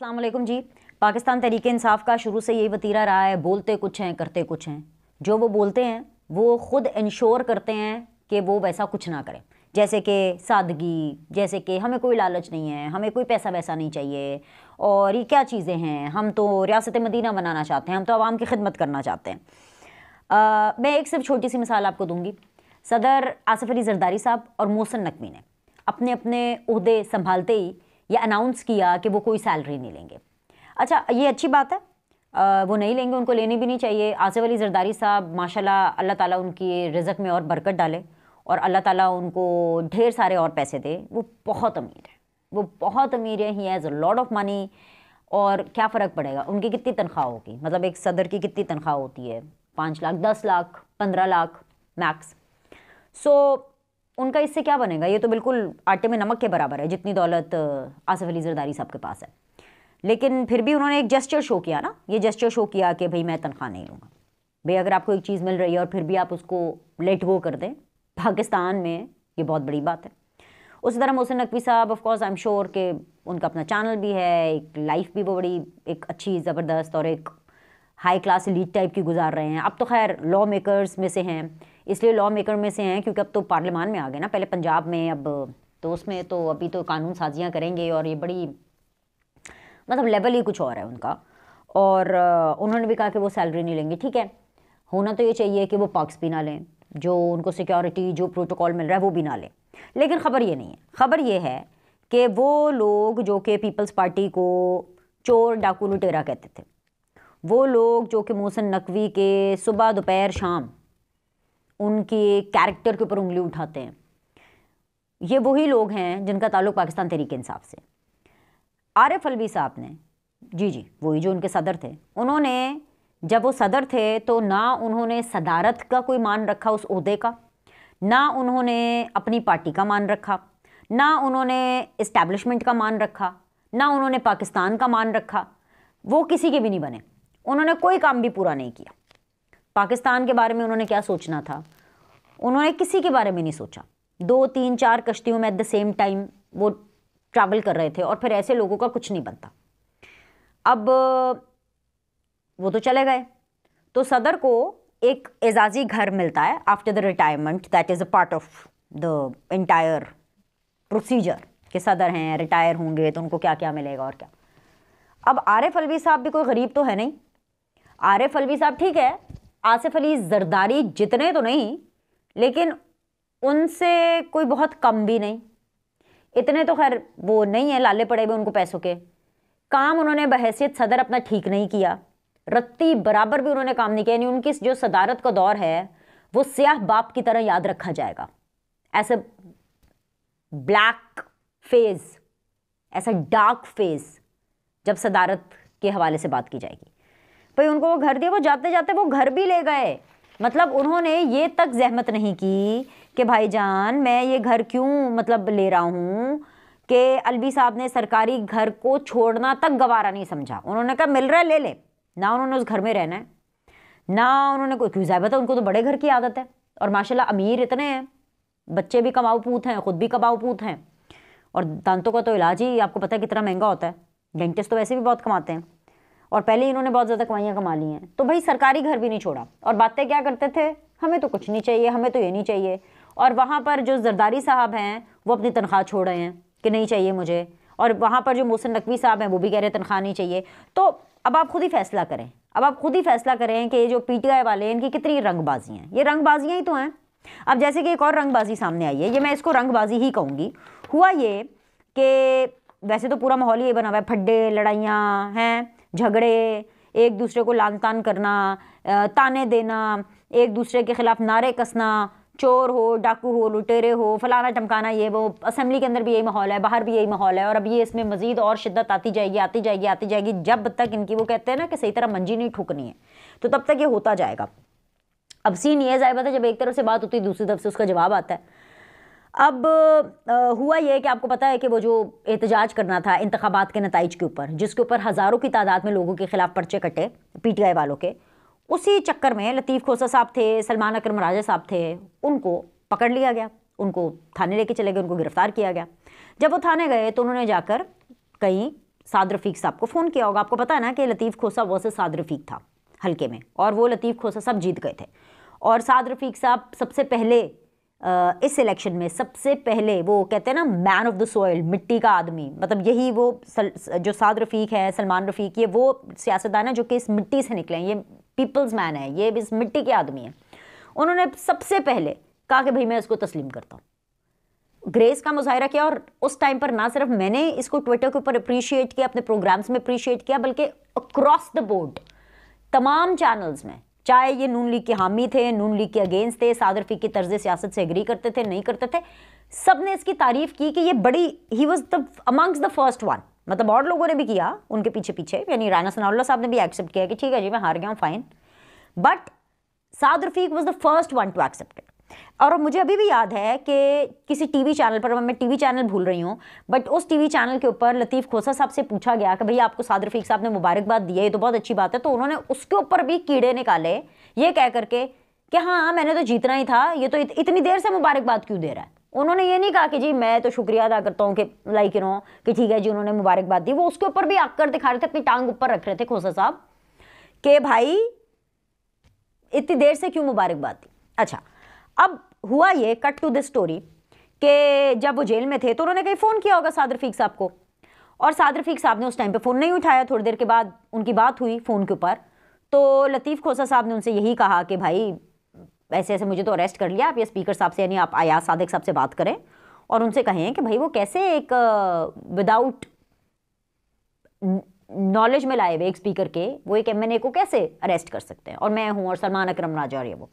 अस्सलाम वालेकुम जी। पाकिस्तान तहरीक इंसाफ का शुरू से यही वतीरा रहा है, बोलते कुछ हैं करते कुछ हैं। जो वो बोलते हैं वो ख़ुद इंश्योर करते हैं कि वो वैसा कुछ ना करें, जैसे कि सादगी, जैसे कि हमें कोई लालच नहीं है, हमें कोई पैसा वैसा नहीं चाहिए, और ये क्या चीज़ें हैं, हम तो रियासत मदीना बनाना चाहते हैं, हम तो आवाम की खिदमत करना चाहते हैं। मैं एक सिर्फ छोटी सी मिसाल आपको दूंगी। सदर आसिफ अली जरदारी साहब और मोहसिन नकवी ने अपने अपने ओहदे संभालते ही ये अनाउंस किया कि वो कोई सैलरी नहीं लेंगे। अच्छा, ये अच्छी बात है, वो नहीं लेंगे, उनको लेनी भी नहीं चाहिए। आसिफ अली जरदारी साहब माशाल्लाह, अल्लाह ताला उनकी रिज़्क़ में और बरकत डाले और अल्लाह ताला उनको ढेर सारे और पैसे दे। वो बहुत अमीर है, वो बहुत अमीर है, he has a lot of money. और क्या फ़र्क पड़ेगा, उनकी कितनी तनख्वाह होगी, मतलब एक सदर की कितनी तनख्वाह होती है, 5 लाख, 10 लाख, 15 लाख मैक्स। सो उनका इससे क्या बनेगा, ये तो बिल्कुल आटे में नमक के बराबर है जितनी दौलत आसिफ अली जरदारी साहब के पास है। लेकिन फिर भी उन्होंने एक जेस्चर शो किया ना, ये जेस्चर शो किया कि भाई मैं तनख्वाह नहीं लूँगा। भाई अगर आपको एक चीज़ मिल रही है और फिर भी आप उसको लेट गो कर दें, पाकिस्तान में ये बहुत बड़ी बात है। उसी तरह मोहसिन नकवी साहब, of course I am sure कि उनका अपना चैनल भी है, एक लाइफ भी वो बड़ी एक अच्छी ज़बरदस्त और एक हाई क्लास लीड टाइप की गुजार रहे हैं। अब तो खैर लॉ मेकर्स में से हैं, इसलिए लॉ मेकर में से हैं क्योंकि अब तो पार्लियामान में आ गए ना, पहले पंजाब में, अब तो उसमें तो अभी तो कानून साजियाँ करेंगे और ये बड़ी मतलब लेवल ही कुछ और है उनका। और उन्होंने भी कहा कि वो सैलरी नहीं लेंगे। ठीक है, होना तो ये चाहिए कि वो पर्क्स भी ना लें, जो उनको सिक्योरिटी जो प्रोटोकॉल मिल रहा है वो भी ना लें। लेकिन ख़बर ये नहीं है, ख़बर ये है कि वो लोग जो कि पीपल्स पार्टी को चोर डाकू लुटेरा कहते थे, वो लोग जो कि मोहसिन नकवी के सुबह दोपहर शाम उनके कैरेक्टर के ऊपर उंगली उठाते हैं, ये वही लोग हैं जिनका ताल्लुक़ पाकिस्तान तहरीक इंसाफ से। आरिफ अलवी साहब ने, जी वही जो उनके सदर थे, उन्होंने जब वो सदर थे तो ना उन्होंने सदारत का कोई मान रखा उस ओहदे का, ना उन्होंने अपनी पार्टी का मान रखा, ना उन्होंने इस्टेब्लिशमेंट का मान रखा, ना उन्होंने पाकिस्तान का मान रखा। वो किसी के भी नहीं बने, उन्होंने कोई काम भी पूरा नहीं किया। पाकिस्तान के बारे में उन्होंने क्या सोचना था, उन्होंने किसी के बारे में नहीं सोचा। 2, 3, 4 कश्तियों में एट द सेम टाइम वो ट्रैवल कर रहे थे और फिर ऐसे लोगों का कुछ नहीं बनता। अब वो तो चले गए, तो सदर को एक एजाज़ी घर मिलता है after the retirement, that is a part of the entire procedure कि सदर हैं, रिटायर होंगे तो उनको क्या क्या मिलेगा और क्या। अब आरिफ अलवी साहब भी कोई गरीब तो है नहीं। आरिफ अलवी साहब ठीक है, आसिफ अली जरदारी जितने तो नहीं, लेकिन उनसे कोई बहुत कम भी नहीं। इतने तो खैर वो नहीं है लाले पड़े हुए उनको पैसों के। काम उन्होंने बहैसियत सदर अपना ठीक नहीं किया, रत्ती बराबर भी उन्होंने काम नहीं किया। यानी उनकी जो सदारत का दौर है वो स्याह बाप की तरह याद रखा जाएगा, ऐसा ब्लैक फेज, ऐसा डार्क फेज जब सदारत के हवाले से बात की जाएगी। भाई उनको वो घर दिया, वो जाते जाते वो घर भी ले गए। मतलब उन्होंने ये तक जहमत नहीं की कि भाईजान मैं ये घर क्यों मतलब ले रहा हूँ, कि अलवी साहब ने सरकारी घर को छोड़ना तक गवारा नहीं समझा। उन्होंने कहा मिल रहा है ले ले, ना उन्होंने उस घर में रहना है, ना उन्होंने कोई क्यों ज़ाहिर, उनको तो बड़े घर की आदत है। और माशाल्लाह अमीर इतने हैं, बच्चे भी कमाऊ पूत हैं, ख़ुद भी कमाऊ पूत हैं, और दांतों का तो इलाज ही आपको पता है कितना महंगा होता है। डेंटिस्ट तो वैसे भी बहुत कमाते हैं, और पहले ही इन्होंने बहुत ज़्यादा कमाइयाँ कमा ली हैं। तो भाई सरकारी घर भी नहीं छोड़ा, और बातें क्या करते थे, हमें तो कुछ नहीं चाहिए, हमें तो ये नहीं चाहिए। और वहाँ पर जो जरदारी साहब हैं वो अपनी तनख्वाह छोड़ रहे हैं कि नहीं चाहिए मुझे, और वहाँ पर जो मोहसिन नकवी साहब हैं वो भी कह रहे हैं तनख्वाह नहीं चाहिए। तो अब आप खुद ही फैसला करें, अब आप खुद ही फैसला करें कि ये जो पीटीआई वाले हैं इनकी कितनी रंगबाजी हैं। ये रंगबाजियाँ ही तो हैं। अब जैसे कि एक और रंगबाजी सामने आई है, ये मैं इसको रंगबाजी ही कहूँगी। हुआ ये कि वैसे तो पूरा माहौल ये बना हुआ है, फड्डे लड़ाइयाँ हैं, झगड़े, एक दूसरे को लान तान करना, ताने देना, एक दूसरे के खिलाफ नारे कसना, चोर हो, डाकू हो, लुटेरे हो, फलाना टमकाना, ये वो। असेंबली के अंदर भी यही माहौल है, बाहर भी यही माहौल है, और अब ये इसमें मज़ीद और शिद्दत आती जाएगी आती जाएगी आती जाएगी, जब तक इनकी वो कहते हैं ना कि सही तरह मंजी नहीं ठुकनी है, तो तब तक ये होता जाएगा। अब सीन ये ज़ाहिर है, जब एक तरफ से बात होती है दूसरी तरफ से उसका जवाब आता है। अब हुआ ये कि आपको पता है कि वो जो एहतजाज करना था इंतखाबात के नताइज के ऊपर, जिसके ऊपर हज़ारों की तादाद में लोगों के खिलाफ पर्चे कटे पीटीआई वालों के, उसी चक्कर में लतीफ़ खोसा साहब थे, सलमान अकरम राजा साहब थे, उनको पकड़ लिया गया, उनको थाने लेके चले गए, उनको गिरफ़्तार किया गया। जब वो थाने गए तो उन्होंने जाकर कहीं साद रफ़ीक साहब को फ़ोन किया होगा। आपको पता है ना कि लतीफ़ खोसा वर्सेस साद रफ़ीक था हल्के में, और वो लतीफ़ खोसा साहब जीत गए थे। और साद रफ़ीक साहब सबसे पहले इस इलेक्शन में सबसे पहले, वो कहते हैं ना मैन ऑफ द सॉइल, मिट्टी का आदमी, मतलब यही वो जो साद रफ़ीक है, सलमान रफ़ीक, ये वो सियासतदान है जो कि इस मिट्टी से निकले हैं, ये पीपल्स मैन है, ये इस मिट्टी के आदमी हैं। उन्होंने सबसे पहले कहा कि भाई मैं इसको तस्लीम करता हूँ, ग्रेस का मुजाहरा किया। और उस टाइम पर ना सिर्फ मैंने इसको ट्विटर के ऊपर अप्रिशिएट किया, अपने प्रोग्राम्स में अप्रिशिएट किया, बल्कि अक्रॉस द बोर्ड तमाम चैनल्स में, चाहे ये नून लीग के हामी थे, नून लीग के अगेंस्ट थे, साद रफ़ीक की तर्ज सियासत से एग्री करते थे, नहीं करते थे, सब ने इसकी तारीफ की कि ये बड़ी, he was the amongst the first one. मतलब और लोगों ने भी किया उनके पीछे पीछे, यानी राना सनाउल्लाह साहब ने भी एक्सेप्ट किया कि ठीक है जी मैं हार गया हूँ, fine, but Saad Rafiq was the first one to accept it. और मुझे अभी भी याद है कि किसी टीवी चैनल पर, मैं टीवी चैनल भूल रही हूँ, बट उस टीवी चैनल के ऊपर लतीफ़ खोसा साहब से पूछा गया कि भैया आपको साद रफ़ीक साहब ने मुबारकबाद दी है, ये तो बहुत अच्छी बात है, तो उन्होंने उसके ऊपर भी कीड़े निकाले ये कह करके कि हाँ मैंने तो जीतना ही था, ये तो इतनी देर से मुबारकबाद क्यों दे रहा है। उन्होंने ये नहीं कहा कि जी मैं तो शुक्रिया अदा करता हूँ कि लाइक यू नो कि ठीक है जी उन्होंने मुबारकबाद दी, वो उसके ऊपर भी आकर दिखा रहे थे, अपनी टांग ऊपर रख रहे थे खोसा साहब कि भाई इतनी देर से क्यों मुबारकबाद दी। अच्छा, अब हुआ ये, कट टू दिस स्टोरी, कि जब वो जेल में थे तो उन्होंने कहीं फ़ोन किया होगा साद रफ़ीक साहब को, और साद रफ़ीक साहब ने उस टाइम पे फ़ोन नहीं उठाया। थोड़ी देर के बाद उनकी बात हुई फ़ोन के ऊपर, तो लतीफ़ खोसा साहब ने उनसे यही कहा कि भाई ऐसे ऐसे मुझे तो अरेस्ट कर लिया, आप ये स्पीकर साहब से यानी आप अयाज सादिक साहब से बात करें और उनसे कहें कि भाई वो कैसे एक विदाउट नॉलेज में लाए हुए एक स्पीकर के, वो एक MNA को कैसे अरेस्ट कर सकते हैं, और मैं हूँ और सलमान अकरम राजा और ये वो।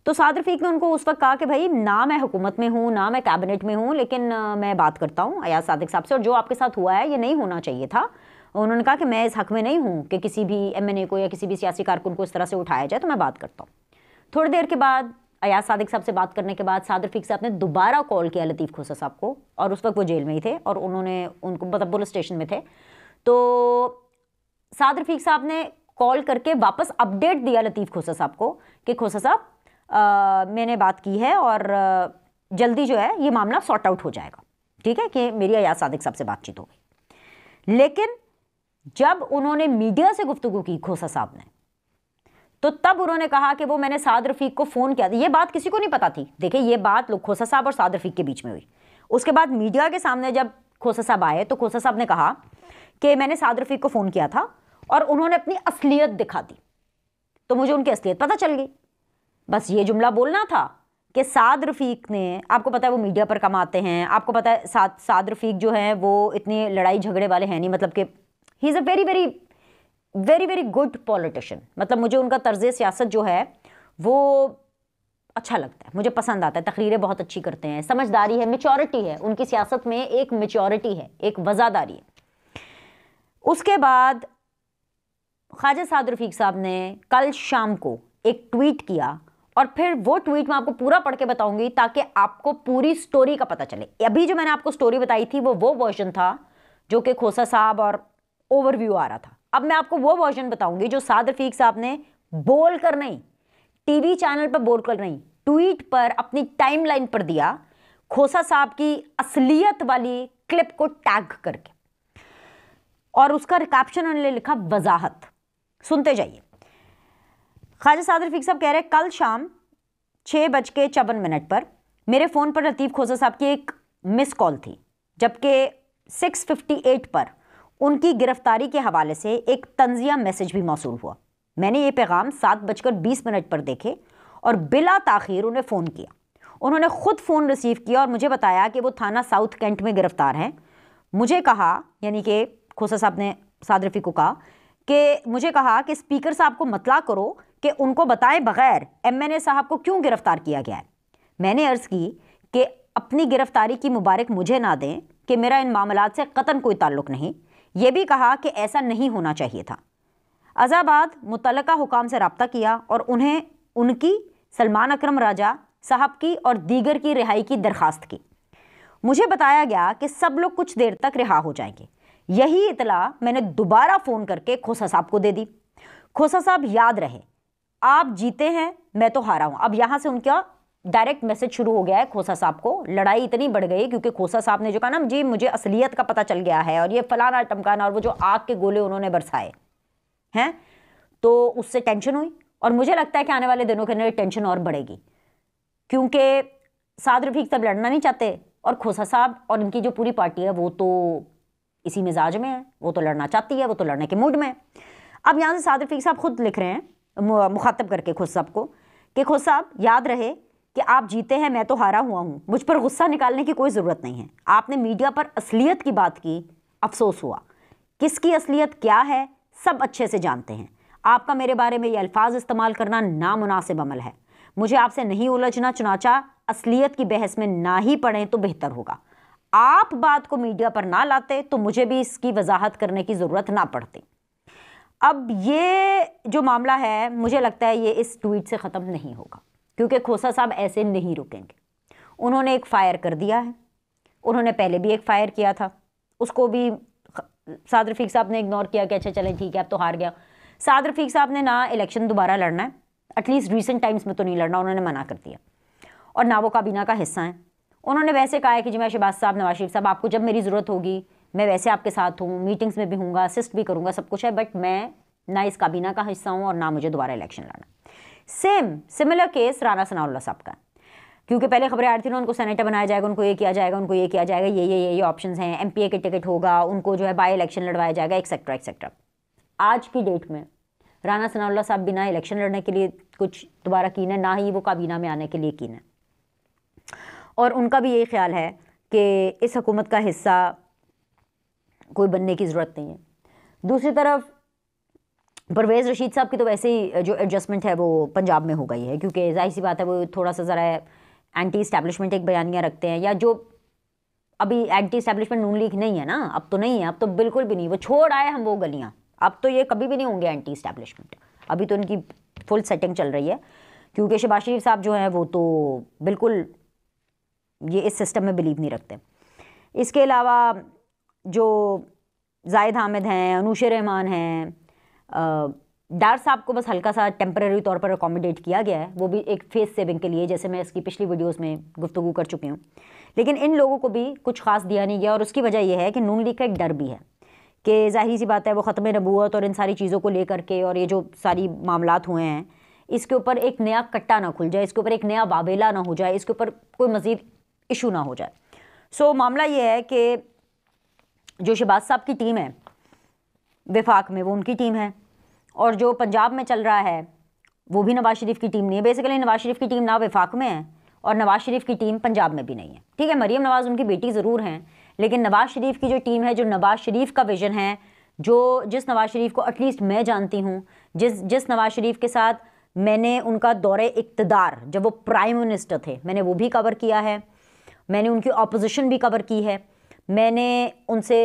तो साद रफ़ीक ने उनको उस वक्त कहा कि भाई ना मैं हुकूमत में हूँ ना मैं कैबिनेट में हूँ, लेकिन मैं बात करता हूँ अयाज सादिक साहब से, और जो आपके साथ हुआ है ये नहीं होना चाहिए था। उन्होंने कहा कि मैं इस हक में नहीं हूँ कि किसी भी MNA को या किसी भी सियासी कारकुन को इस तरह से उठाया जाए, तो मैं बात करता हूँ। थोड़ी देर के बाद अयाज सादिक साहब से बात करने के बाद साद रफ़ीक साहब ने दोबारा कॉल किया लतीफ़ खोसा साहब को, और उस वक्त वो जेल में ही थे और उन्होंने उनको मतलब पुलिस स्टेशन में थे। तो साद रफ़ीक साहब ने कॉल करके वापस अपडेट दिया लतीफ़ खोसा साहब को कि खोसा साहब मैंने बात की है और जल्दी जो है ये मामला सॉर्ट आउट हो जाएगा, ठीक है, कि मेरी अयाज सादिक साहब से बातचीत हो गई। लेकिन जब उन्होंने मीडिया से गुफ्तगू की खोसा साहब ने, तो तब उन्होंने कहा कि वो मैंने साद रफ़ीक को फ़ोन किया था। ये बात किसी को नहीं पता थी। देखिए ये बात लोग खोसा साहब और साद रफ़ीक के बीच में हुई। उसके बाद मीडिया के सामने जब खोसा साहब आए तो खोसा साहब ने कहा कि मैंने साद रफ़ीक को फ़ोन किया था और उन्होंने अपनी असलियत दिखा दी, तो मुझे उनकी असलियत पता चल गई। बस ये जुमला बोलना था कि साद रफ़ीक ने, आपको पता है वो मीडिया पर कम आते हैं, आपको पता है साद रफ़ीक जो है वो इतने लड़ाई झगड़े वाले हैं नहीं, मतलब कि he is a very very very very good politician. मतलब मुझे उनका तर्ज़ सियासत जो है वो अच्छा लगता है, मुझे पसंद आता है, तकरीरें बहुत अच्छी करते हैं, समझदारी है, मैच्योरिटी है उनकी सियासत में, एक मैच्योरिटी है, एक वज़ादारी है। उसके बाद ख्वाजा साद रफ़ीक साहब ने कल शाम को एक ट्वीट किया, और फिर वो ट्वीट मैं आपको पूरा पढ़ के बताऊंगी ताकि आपको पूरी स्टोरी का पता चले। अभी जो मैंने आपको स्टोरी बताई थी वो वर्जन था जो कि खोसा साहब और ओवरव्यू आ रहा था। अब मैं आपको वो वर्जन बताऊंगी जो साद रफ़ीक साहब ने बोल कर नहीं, टीवी चैनल पर बोल कर नहीं, ट्वीट पर अपनी टाइमलाइन पर दिया, खोसा साहब की असलियत वाली क्लिप को टैग करके, और उसका कैप्शन उन्होंने लिखा वजाहत। सुनते जाइए। ख्वाजा साद रफ़ीक साहब कह रहे हैं कल शाम 6:54 पर मेरे फ़ोन पर लतीफ़ खोसा साहब की एक मिस कॉल थी, जबकि 6:58 पर उनकी गिरफ्तारी के हवाले से एक तंजिया मैसेज भी मौसूल हुआ। मैंने ये पैगाम 7:20 पर देखे और बिला ताख़ीर उन्हें फ़ोन किया। उन्होंने ख़ुद फ़ोन रिसीव किया और मुझे बताया कि वो थाना साउथ कैंट में गिरफ़्तार हैं। मुझे कहा, यानी कि खोसा साहब ने साद रफ़ीक को कहा कि मुझे कहा कि स्पीकर साहब को मतला करो कि उनको बताए बगैर MNA साहब को क्यों गिरफ़्तार किया गया है। मैंने अर्ज़ की कि अपनी गिरफ़्तारी की मुबारक मुझे ना दें कि मेरा इन मामलात से क़तन कोई ताल्लुक़ नहीं। ये भी कहा कि ऐसा नहीं होना चाहिए था। अज़ाबाद मुतल्लका हुकाम से रब्ता किया और उन्हें उनकी, सलमान अकरम राजा साहब की और दीगर की रिहाई की दरख्वास्त की। मुझे बताया गया कि सब लोग कुछ देर तक रिहा हो जाएंगे। यही इतला मैंने दोबारा फ़ोन करके खोसा साहब को दे दी। खोसा साहब याद रहे, आप जीते हैं, मैं तो हारा हूँ। अब यहाँ से उनका डायरेक्ट मैसेज शुरू हो गया है खोसा साहब को। लड़ाई इतनी बढ़ गई क्योंकि खोसा साहब ने जो कहा ना जी मुझे असलियत का पता चल गया है और ये फलाना टमकाना, और वो जो आग के गोले उन्होंने बरसाए हैं, तो उससे टेंशन हुई। और मुझे लगता है कि आने वाले दिनों के अंदर टेंशन और बढ़ेगी, क्योंकि साद रफीक साहब लड़ना नहीं चाहते और खोसा साहब और इनकी जो पूरी पार्टी है वो तो इसी मिजाज में है, वो तो लड़ना चाहती है, वो तो लड़ने के मूड में है। अब यहाँ से साद रफीक साहब खुद लिख रहे हैं मुखातब करके खोसा साहब को कि खोसा साहब याद रहे कि आप जीते हैं, मैं तो हारा हुआ हूँ, मुझ पर गुस्सा निकालने की कोई ज़रूरत नहीं है। आपने मीडिया पर असलियत की बात की, अफसोस हुआ। किसकी असलियत क्या है सब अच्छे से जानते हैं। आपका मेरे बारे में ये अल्फाज इस्तेमाल करना नामुनासिब अमल है। मुझे आपसे नहीं उलझना, चुनाचा असलियत की बहस में ना ही पड़ें तो बेहतर होगा। आप बात को मीडिया पर ना लाते तो मुझे भी इसकी वजाहत करने की ज़रूरत ना पड़ती। अब ये जो मामला है मुझे लगता है ये इस ट्वीट से ख़त्म नहीं होगा, क्योंकि खोसा साहब ऐसे नहीं रुकेंगे। उन्होंने एक फायर कर दिया है, उन्होंने पहले भी एक फायर किया था, उसको भी साद रफीक साहब ने इग्नोर किया कि अच्छा चलें ठीक है अब तो हार गया। साद रफीक साहब ने ना इलेक्शन दोबारा लड़ना है, एटलीस्ट रीसेंट टाइम्स में तो नहीं लड़ना, उन्होंने मना कर दिया। और ना वो काबीना का हिस्सा हैं। उन्होंने वैसे कहा है कि जी मैं शहबाज साहब, नवाज शरीफ साहब, आपको जब मेरी ज़रूरत होगी मैं वैसे आपके साथ हूँ, मीटिंग्स में भी हूँगा, असिस्ट भी करूँगा, सब कुछ है, बट मैं ना इस काबीना का हिस्सा हूँ और ना मुझे दोबारा इलेक्शन लड़ना। सिमिलर केस राना सनाउल्लाह साहब का, क्योंकि पहले खबरें आ रही थी ना उनको सेनेटर बनाया जाएगा, उनको ये किया जाएगा, उनको ये किया जाएगा, ये ऑप्शंस हैं, एमपीए के टिकट होगा, उनको जो है बाई इलेक्शन लड़वाया जाएगा, एक्सेट्रा एक्सेट्रा। आज की डेट में राना सनाउल्लाह साहब बिना इलेक्शन लड़ने के लिए कुछ दोबारा कीन है, ना ही वो काबीना में आने के लिए कीन है। और उनका भी यही ख्याल है कि इस हुकूमत का हिस्सा कोई बनने की ज़रूरत नहीं है। दूसरी तरफ परवेज़ रशीद साहब की तो वैसे ही जो एडजस्टमेंट है वो पंजाब में हो गई है, क्योंकि जाहिर सी बात है वो थोड़ा सा ज़रा एंटी इस्टेब्लिशमेंट एक बयानियाँ रखते हैं, या जो अभी एंटी इस्टेब्लिशमेंट नून लीग नहीं है ना, अब तो नहीं है, अब तो बिल्कुल भी नहीं, वो छोड़ आए हम वो गलियाँ, अब तो ये कभी भी नहीं होंगे एंटी इस्टेब्लिशमेंट। अभी तो इनकी फुल सेटिंग चल रही है, क्योंकि शहबाज शरीफ साहब जो हैं वो तो बिल्कुल ये इस सिस्टम में बिलीव नहीं रखते। इसके अलावा जो जाहिद हामिद हैं, अनूशे रहमान हैं, डार साहब को बस हल्का सा टेम्परेरी तौर पर अकोमोडेट किया गया है, वो भी एक फेस सेविंग के लिए, जैसे मैं इसकी पिछली वीडियोस में गुफ्तगू कर चुकी हूँ। लेकिन इन लोगों को भी कुछ खास दिया नहीं गया, और उसकी वजह यह है कि नून लीग का एक डर भी है कि जाहिर सी बात है वो ख़त्म नबूवत और इन सारी चीज़ों को लेकर के, और ये जो सारी मामलात हुए हैं इसके ऊपर एक नया कट्टा ना खुल जाए, इसके ऊपर एक नया वाबेला ना हो जाए, इसके ऊपर कोई मज़ीद इशू ना हो जाए। सो मामला ये है कि जो शहबाज साहब की टीम है वफाक में वो उनकी टीम है, और जो पंजाब में चल रहा है वो भी नवाज शरीफ की टीम नहीं है। बेसिकली नवाज शरीफ की टीम ना वफाक में है और नवाज शरीफ की टीम पंजाब में भी नहीं है। ठीक है, मरीम नवाज़ उनकी बेटी ज़रूर हैं, लेकिन नवाज शरीफ की जो टीम है, जो नवाज शरीफ का विजन है, जिस नवाज शरीफ को एटलीस्ट मैं जानती हूँ, जिस नवाज शरीफ के साथ मैंने उनका दौरे इक़्तिदार जब वो प्राइम मिनिस्टर थे मैंने वो भी कवर किया है, मैंने उनकी अपोजिशन भी कवर की है, मैंने उनसे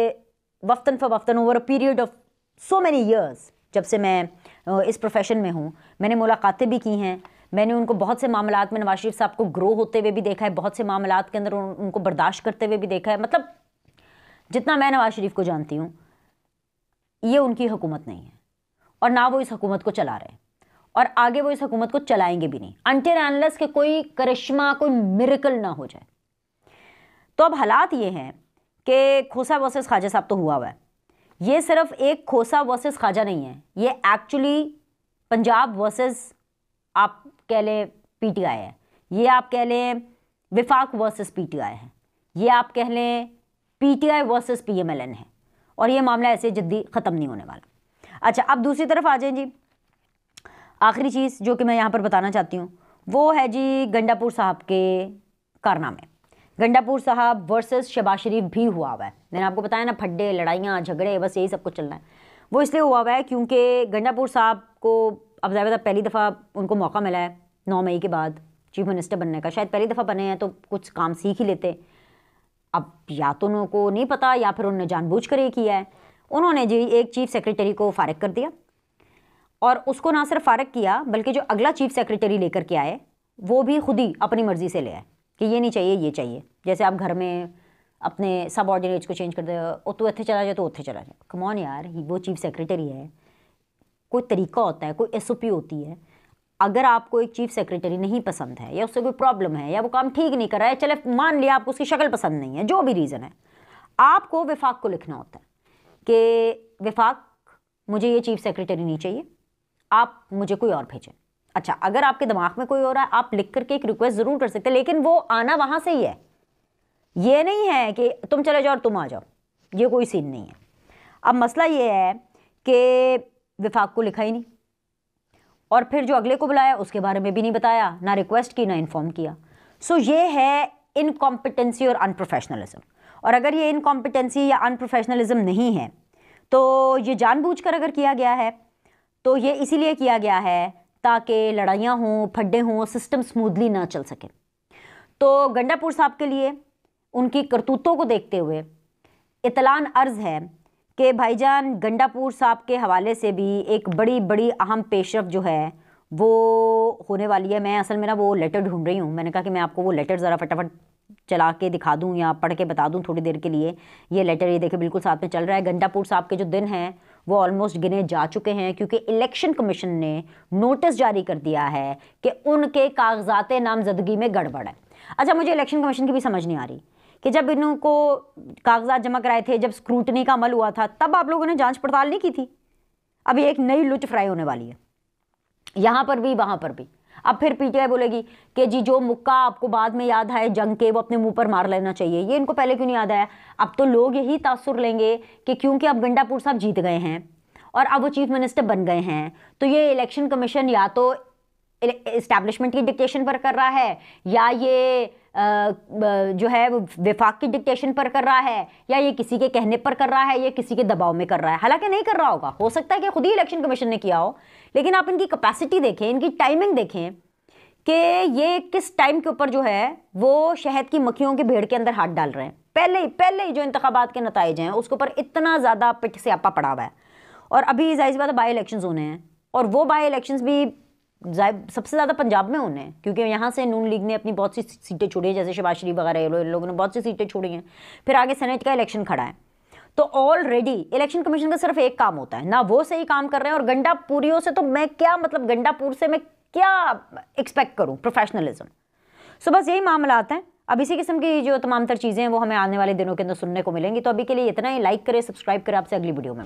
वफ्तन फ़वफ्तन over a period of so many years, जब से मैं इस प्रोफेशन में हूँ, मैंने मुलाकातें भी की हैं, मैंने उनको बहुत से मामलात में नवाज शरीफ साहब को ग्रो होते हुए भी देखा है, बहुत से मामलात के अंदर उनको बर्दाश्त करते हुए भी देखा है। मतलब जितना मैं नवाज शरीफ को जानती हूँ ये उनकी हुकूमत नहीं है, और ना वो इस हुकूमत को चला रहे हैं, और आगे वो इस हुकूमत को चलाएंगे भी नहीं अनटिल अनलेस के कोई करिश्मा, कोई मिरेकल ना हो जाए। तो अब हालात ये हैं कि खोसा वर्सेस ख्वाजा साहब तो हुआ है, ये सिर्फ एक खोसा वर्सेस ख्वाजा नहीं है, ये एक्चुअली पंजाब वर्सेस आप कह लें पीटीआई है, ये आप कह लें विफाक वर्सेस पीटीआई है, ये आप कह लें पीटीआई वर्सेस पीएमएलएन है, और ये मामला ऐसे जल्दी ख़त्म नहीं होने वाला। अच्छा, अब दूसरी तरफ आ जाएं जी, आखिरी चीज़ जो कि मैं यहाँ पर बताना चाहती हूँ वो है जी गंडापुर साहब के कारनामे। गंडापुर साहब वर्सेस शहबाज शरीफ भी हुआ है, मैंने आपको बताया ना, फड्डे, लड़ाइयाँ, झगड़े, बस यही सब कुछ चल रहा है। वो इसलिए हुआ है क्योंकि गंडापुर साहब को अब ज़्यादा पहली दफ़ा उनको मौका मिला है 9 मई के बाद चीफ मिनिस्टर बनने का, शायद पहली दफ़ा बने हैं तो कुछ काम सीख ही लेते। अब या तो उनको नहीं पता या फिर उन्होंने जानबूझकर ये किया है। उन्होंने जी एक चीफ सेक्रेटरी को फारिग कर दिया, और उसको ना सिर्फ फारिग किया बल्कि जो अगला चीफ सेक्रेटरी लेकर के आए वो भी खुद ही अपनी मर्ज़ी से ले आए कि ये नहीं चाहिए, ये चाहिए। जैसे आप घर में अपने सबऑर्डिनेट्स को चेंज कर दे, ओ तू इत्थे चला जाए तो उत्थे चला जाए। कम ऑन यार, वो चीफ सेक्रेटरी है, कोई तरीका होता है, कोई एसओपी होती है। अगर आपको एक चीफ सेक्रेटरी नहीं पसंद है या उससे कोई प्रॉब्लम है या वो काम ठीक नहीं कर रहा है, चले मान लिया आपको उसकी शक्ल पसंद नहीं है, जो भी रीज़न है, आपको विफाक को लिखना होता है कि विफाक मुझे ये चीफ सेक्रेटरी नहीं चाहिए, आप मुझे कोई और भेजें। अच्छा, अगर आपके दिमाग में कोई हो रहा है, आप लिख करके एक रिक्वेस्ट ज़रूर कर सकते हैं, लेकिन वो आना वहाँ से ही है, ये नहीं है कि तुम चले जाओ और तुम आ जाओ, ये कोई सीन नहीं है। अब मसला ये है कि विफाक को लिखा ही नहीं, और फिर जो अगले को बुलाया उसके बारे में भी नहीं बताया, ना रिक्वेस्ट की ना इन्फॉर्म किया। सो ये है इनकॉम्पिटेंसी और अनप्रोफेशनलिज्म। और अगर ये इनकॉम्पिटेंसी या अनप्रोफेशनलिज्म नहीं है तो ये जानबूझकर अगर किया गया है तो ये इसीलिए किया गया है ताकि लड़ाइयाँ हों, फड्डे हों, सिस्टम स्मूथली ना चल सके। तो गंडापुर साहब के लिए उनकी करतूतों को देखते हुए इतलान अर्ज़ है कि भाईजान गंडापुर साहब के हवाले से भी एक बड़ी अहम पेशरफ जो है वो होने वाली है। मैं असल में ना वो लेटर ढूंढ रही हूँ, मैंने कहा कि मैं आपको वो लेटर ज़रा फटाफट चला के दिखा दूँ या पढ़ के बता दूँ थोड़ी देर के लिए। ये लेटर ये देखिए बिल्कुल साथ में चल रहा है। गंडापुर साहब के जो दिन हैं वो ऑलमोस्ट गिने जा चुके हैं, क्योंकि इलेक्शन कमीशन ने नोटिस जारी कर दिया है कि उनके कागजात नामजदगी में गड़बड़ है। अच्छा, मुझे इलेक्शन कमीशन की भी समझ नहीं आ रही कि जब इनको कागजात जमा कराए थे, जब स्क्रूटनी का अमल हुआ था, तब आप लोगों ने जांच पड़ताल नहीं की थी। अभी एक नई लुच फ्राई होने वाली है, यहाँ पर भी वहाँ पर भी। अब फिर पीटीआई बोलेगी कि जी जो मुक्का आपको बाद में याद आए जंग के, वो अपने मुंह पर मार लेना चाहिए। ये इनको पहले क्यों नहीं याद आया? अब तो लोग यही तासुर लेंगे कि क्योंकि अब गंडापुर साहब जीत गए हैं और अब वो चीफ मिनिस्टर बन गए हैं, तो ये इलेक्शन कमीशन या तो इस्टेब्लिशमेंट की डिक्टेशन पर कर रहा है या ये जो है वो विफाक की डिक्टेशन पर कर रहा है या ये किसी के कहने पर कर रहा है या किसी के दबाव में कर रहा है। हालांकि नहीं कर रहा होगा, हो सकता है कि खुद ही इलेक्शन कमीशन ने किया हो, लेकिन आप इनकी कैपेसिटी देखें, इनकी टाइमिंग देखें कि ये किस टाइम के ऊपर जो है वो शहद की मक्खियों के भेड़ के अंदर हाथ डाल रहे हैं। पहले ही जो इंतखाबात के नताइज हैं उसके ऊपर इतना ज़्यादा पिट से आपा पड़ा हुआ है। और अभी जाहिर सी बात है बाई इलेक्शंस होने हैं, और वो बाई इलेक्शंस भी सबसे ज़्यादा पंजाब में होने हैं, क्योंकि यहाँ से नून लीग ने अपनी बहुत सी सीटें छोड़ी हैं, जैसे शहबाज शरीफ वगैरह लोगों ने बहुत सी सीटें छोड़ी हैं। फिर आगे सेनेट का इलेक्शन खड़ा है, तो ऑलरेडी इलेक्शन कमीशन का सिर्फ एक काम होता है ना, वो सही काम कर रहे हैं। और गंडापुरियों से तो मैं क्या मतलब, गंडापुर से मैं क्या एक्सपेक्ट करूँ? प्रोफेशनलिज्म। सो बस यही मामलात हैं। अब इसी किस्म की जो तमाम तर चीज़ें हैं वो हमें आने वाले दिनों के अंदर सुनने को मिलेंगी। तो अभी के लिए इतना ही। लाइक करें, सब्सक्राइब करें। आपसे अगली वीडियो में।